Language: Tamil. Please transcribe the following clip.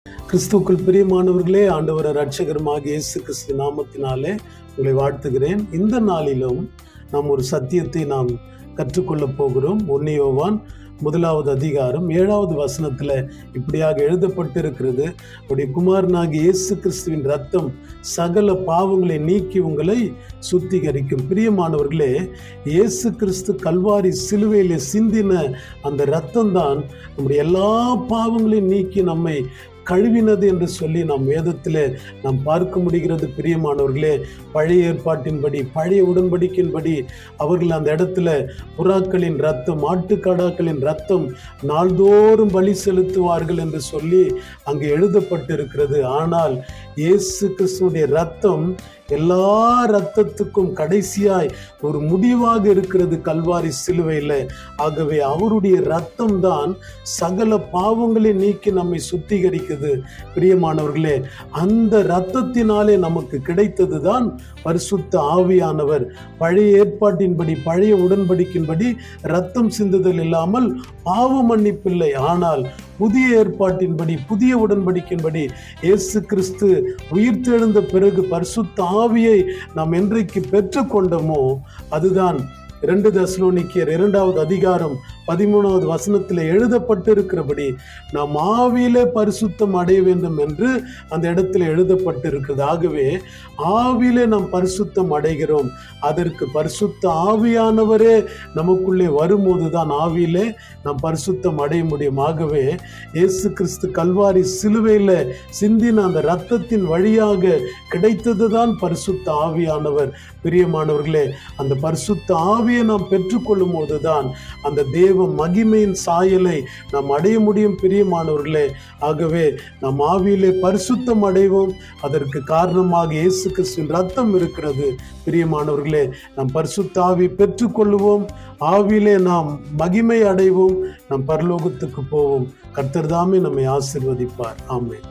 கிறிஸ்துவுக்குள் பிரியமானவர்களே, ஆண்டவர் இரட்சகருமாக இயேசு கிறிஸ்து நாமத்தினாலே உங்களை வாழ்த்துகிறேன். இந்த நாளிலும் நாம் ஒரு சத்தியத்தை நாம் கற்றுக்கொள்ளப் போகிறோம். 1 யோவான் 1 அதிகாரம் 7வது வசனத்தில் இப்படியாக எழுதப்பட்டிருக்கிறது, உடைய குமாரனாகிய இயேசு கிறிஸ்துவின் ரத்தம் சகல பாவங்களை நீக்கி உங்களை சுத்திகரிக்கும். பிரியமானவர்களே, இயேசு கிறிஸ்து கல்வாரி சிலுவையிலே சிந்தின அந்த ரத்தம் தான் நம்முடைய எல்லா பாவங்களையும் நீக்கி நம்மை கழுவினது என்று சொல்லி நாம் வேதத்தில் நாம் பார்க்க முடிகிறது. பிரியமானவர்களே, பழைய ஏற்பாட்டின்படி, பழைய உடன்படிக்கையின்படி அவர்கள் அந்த இடத்துல புறாக்களின் ரத்தம், ஆட்டுக்காடாக்களின் ரத்தம் நாள்தோறும் பலி செலுத்துவார்கள் என்று சொல்லி அங்கு எழுதப்பட்டிருக்கிறது. ஆனால் இயேசு கிறிஸ்துவுடைய ரத்தம் எல்லா இரத்தத்துக்கும் கடைசியாய் ஒரு முடிவாக இருக்கிறது கல்வாரி சிலுவையில். ஆகவே அவருடைய இரத்தம் தான் சகல பாவங்களை நீக்கி நம்மை சுத்திகரிக்குது. பிரியமானவர்களே, அந்த இரத்தத்தினாலே நமக்கு கிடைத்தது தான் பரிசுத்த ஆவியானவர். பழைய ஏற்பாட்டின்படி, பழைய உடன்படிக்கையின்படி இரத்தம் சிந்துதல் இல்லாமல் பாவ மன்னிப்பில்லை. ஆனால் புதிய ஏற்பாட்டின்படி, புதிய உடன்படிக்கையின்படி இயேசு கிறிஸ்து உயிர்த்தெழுந்த பிறகு பரிசுத்த ஆவியை நாம் என்றைக்கு பெற்றுக்கொண்டோமோ அதுதான் 2 தெசலோனிக்கேயர் 2வது அதிகாரம் 13வது வசனத்தில் எழுதப்பட்டிருக்கிறபடி நாம் ஆவியிலே பரிசுத்தம் அடைய வேண்டும் என்று அந்த இடத்துல எழுதப்பட்டிருக்கிறது. ஆகவே ஆவியிலே நாம் பரிசுத்தம் அடைகிறோம். அதற்கு பரிசுத்த ஆவியானவரே நமக்குள்ளே வரும்போது தான் ஆவியிலே நாம் பரிசுத்தம் அடைய முடியும். ஆகவே இயேசு கிறிஸ்து கல்வாரி சிலுவையில் சிந்தின அந்த இரத்தத்தின் வழியாக கிடைத்தது தான் பரிசுத்த ஆவியானவர். பிரியமானவர்களே, அந்த பரிசுத்த ஆவியை நாம் பெற்றுக்கொள்ளும் போதுதான் அந்த தேவ மகிமையின் சாயலை நாம் அடைய முடியும். பிரியமானவர்களே, ஆகவே நாம் ஆவியிலே பரிசுத்தம் அடைவோம். அதற்கு காரணமாக இயேசு கிறிஸ்துவின் ரத்தம் இருக்கிறது. பிரியமானவர்களே, நாம் பரிசுத்த ஆவி பெற்றுக்கொள்ளுவோம். ஆவியிலே நாம் மகிமை அடைவோம். நாம் பரலோகத்துக்கு போவோம். கர்த்தர் தாமே நம்மை ஆசீர்வதிப்பார். ஆமென்.